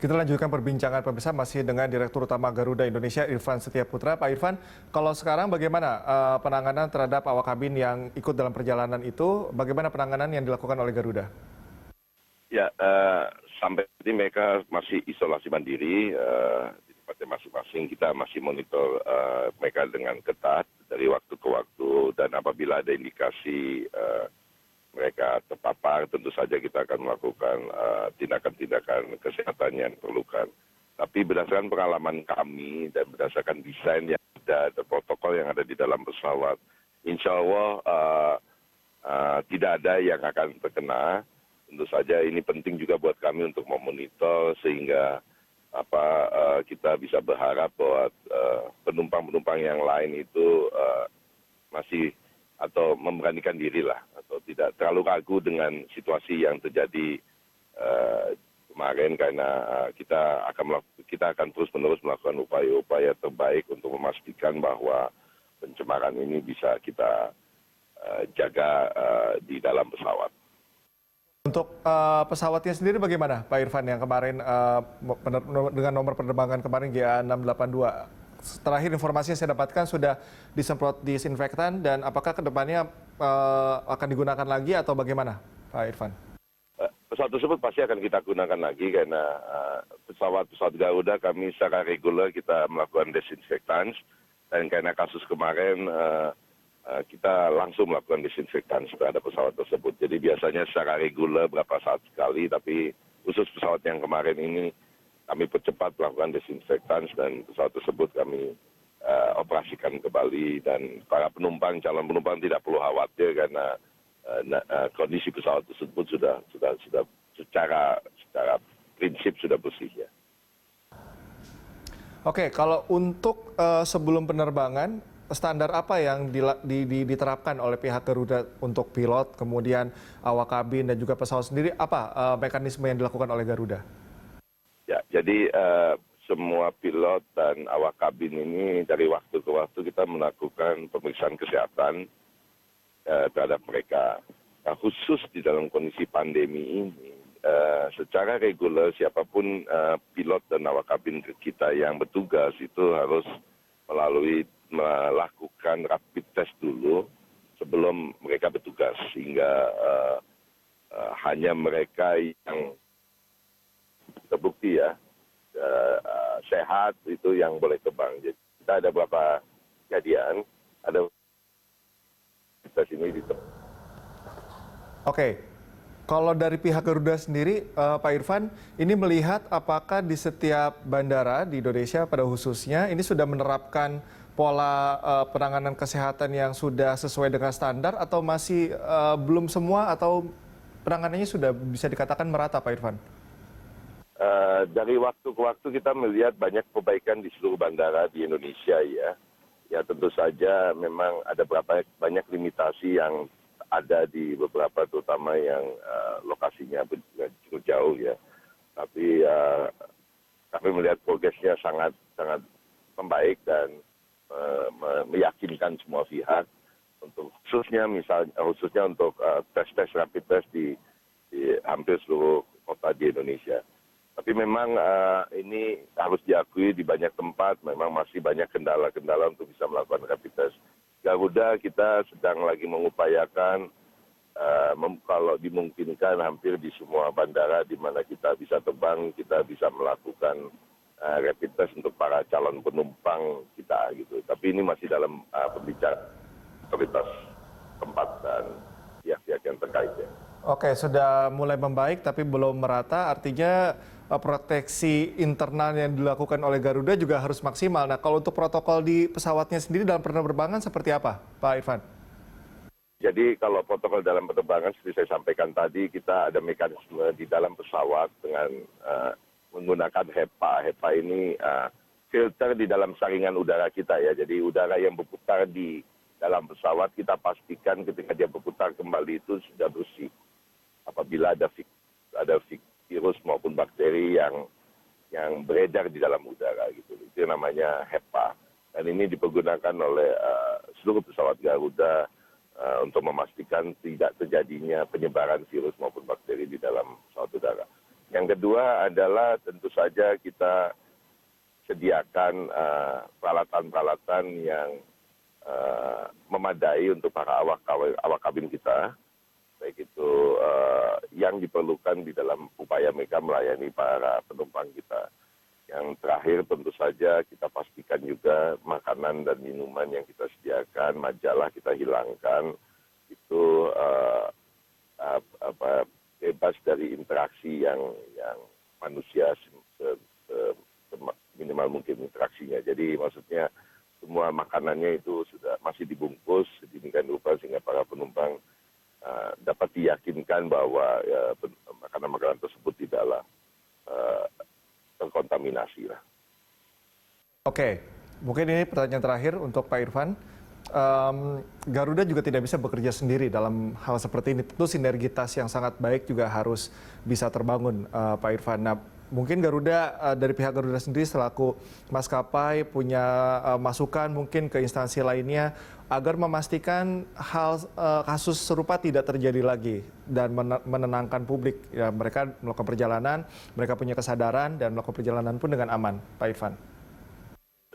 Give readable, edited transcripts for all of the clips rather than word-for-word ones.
Kita lanjutkan perbincangan pemirsa masih dengan Direktur Utama Garuda Indonesia Irfan Setiaputra. Pak Irfan, kalau sekarang bagaimana penanganan terhadap awak kabin yang ikut dalam perjalanan itu? Bagaimana penanganan yang dilakukan oleh Garuda? Ya, sampai ini mereka masih isolasi mandiri di tempatnya masing-masing. Kita masih monitor mereka dengan ketat dari waktu ke waktu, dan apabila ada indikasi mereka terpapar, tentu saja kita akan melakukan tindakan-tindakan kesehatan yang diperlukan. Tapi berdasarkan pengalaman kami dan berdasarkan desain yang ada, dan protokol yang ada di dalam pesawat, insya Allah tidak ada yang akan terkena. Tentu saja ini penting juga buat kami untuk memonitor sehingga kita bisa berharap bahwa penumpang-penumpang yang lain itu masih atau memberanikan diri lah, atau tidak terlalu ragu dengan situasi yang terjadi kemarin, karena kita akan terus-menerus melakukan upaya-upaya terbaik untuk memastikan bahwa pencemaran ini bisa kita jaga di dalam pesawat. Untuk pesawatnya sendiri bagaimana, Pak Irfan, yang kemarin dengan nomor penerbangan kemarin GA682? Terakhir informasi yang saya dapatkan sudah disemprot disinfektan, dan apakah kedepannya akan digunakan lagi atau bagaimana, Pak Irfan? Pesawat tersebut pasti akan kita gunakan lagi karena pesawat Garuda kami secara reguler kita melakukan desinfektan, dan karena kasus kemarin kita langsung melakukan desinfektan terhadap pesawat tersebut. Jadi biasanya secara reguler berapa saat sekali, tapi khusus pesawat yang kemarin ini kami percepat melakukan desinfektan, dan pesawat tersebut kami operasikan kembali, dan para penumpang, calon penumpang tidak perlu khawatir karena kondisi pesawat tersebut sudah secara prinsip sudah bersih ya. Oke, kalau untuk sebelum penerbangan, standar apa yang diterapkan oleh pihak Garuda untuk pilot, kemudian awak kabin dan juga pesawat sendiri, apa mekanisme yang dilakukan oleh Garuda? Ya, jadi semua pilot dan awak kabin ini dari waktu ke waktu kita melakukan pemeriksaan kesehatan terhadap mereka. Nah, khusus di dalam kondisi pandemi ini, secara reguler siapapun pilot dan awak kabin kita yang bertugas itu harus melakukan rapid test dulu sebelum mereka bertugas, sehingga hanya mereka yang terbukti ya sehat itu yang boleh terbang. Jadi kita ada beberapa kejadian, ada tes ini di tempat. Oke, kalau dari pihak Garuda sendiri, Pak Irfan, ini melihat apakah di setiap bandara di Indonesia pada khususnya ini sudah menerapkan pola penanganan kesehatan yang sudah sesuai dengan standar, atau masih belum semua, atau penanganannya sudah bisa dikatakan merata, Pak Irfan? Dari waktu ke waktu kita melihat banyak perbaikan di seluruh bandara di Indonesia ya. Ya tentu saja memang ada banyak limitasi yang ada di beberapa, terutama yang lokasinya cukup jauh ya. Tapi kami melihat progresnya sangat membaik dan meyakinkan semua pihak, untuk khususnya untuk tes rapid test di hampir seluruh kota di Indonesia. Tapi memang ini harus diakui di banyak tempat memang masih banyak kendala-kendala untuk bisa melakukan rapid test. Garuda kita sedang lagi mengupayakan kalau dimungkinkan hampir di semua bandara di mana kita bisa terbang, kita bisa melakukan rapid test untuk para calon penumpang kita gitu. Tapi ini masih dalam pembicaraan otoritas tempat dan pihak-pihak yang terkait ya. Oke, sudah mulai membaik tapi belum merata, artinya proteksi internal yang dilakukan oleh Garuda juga harus maksimal. Nah, kalau untuk protokol di pesawatnya sendiri dalam penerbangan seperti apa, Pak Irfan? Jadi kalau protokol dalam penerbangan seperti saya sampaikan tadi, kita ada mekanisme di dalam pesawat dengan menggunakan HEPA. HEPA ini filter di dalam saringan udara kita ya. Jadi udara yang berputar di dalam pesawat kita pastikan ketika dia berputar kembali itu sudah bersih. Apabila ada virus maupun bakteri yang beredar di dalam udara gitu. Itu namanya HEPA. Dan ini dipergunakan oleh seluruh pesawat Garuda untuk memastikan tidak terjadinya penyebaran virus maupun bakteri di dalam pesawat udara. Yang kedua adalah tentu saja kita sediakan peralatan-peralatan yang memadai untuk para awak kabin kita, baik itu yang diperlukan di dalam upaya mereka melayani para penumpang kita. Yang terakhir tentu saja kita pastikan juga makanan dan minuman yang kita sediakan, majalah kita hilangkan, itu bebas dari interaksi yang manusia minimal mungkin interaksinya. Jadi maksudnya semua makanannya itu sudah masih dibungkus sedemikian rupa sehingga para penumpang dapat diyakinkan bahwa makanan-makanan tersebut tidaklah terkontaminasi lah. Oke, mungkin ini pertanyaan terakhir untuk Pak Irfan. Garuda juga tidak bisa bekerja sendiri dalam hal seperti ini. Tentu sinergitas yang sangat baik juga harus bisa terbangun, Pak Irfan. Nah, mungkin Garuda dari pihak Garuda sendiri selaku maskapai punya masukan mungkin ke instansi lainnya agar memastikan kasus serupa tidak terjadi lagi dan menenangkan publik. Ya, mereka melakukan perjalanan, mereka punya kesadaran dan melakukan perjalanan pun dengan aman, Pak Irfan.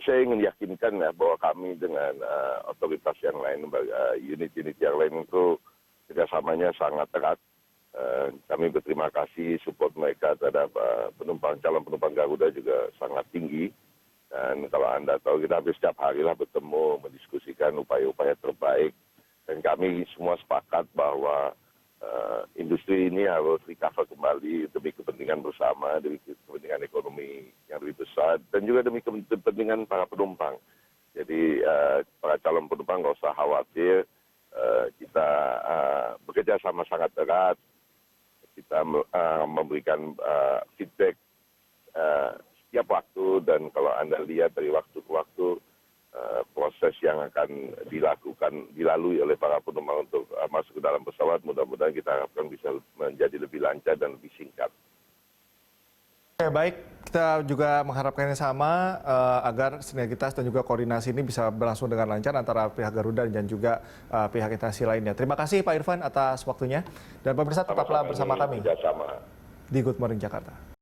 Saya ingin yakinkan ya bahwa kami dengan otoritas yang lain, unit-unit yang lain itu kerjasamanya sangat erat. Kami berterima kasih support mereka terhadap calon penumpang Garuda juga sangat tinggi. Dan kalau Anda tahu kita hampir setiap hari lah bertemu, mendiskusikan upaya-upaya terbaik. Dan kami semua sepakat bahwa industri ini harus recover kembali demi kepentingan bersama, demi kepentingan ekonomi yang lebih besar, dan juga demi kepentingan para penumpang. Jadi para calon penumpang nggak usah khawatir, kita bekerja sama sangat erat, kita memberikan feedback setiap waktu, dan kalau Anda lihat dari waktu ke waktu, proses yang akan dilalui oleh para penumpang untuk masuk ke dalam pesawat, mudah-mudahan kita harapkan bisa menjadi lebih lancar dan lebih singkat. Oke, baik. Kita juga mengharapkan yang sama agar sinergitas dan juga koordinasi ini bisa berlangsung dengan lancar antara pihak Garuda dan juga pihak instansi lainnya. Terima kasih Pak Irfan atas waktunya. Dan pemirsa tetaplah bersama kami di Good Morning Jakarta.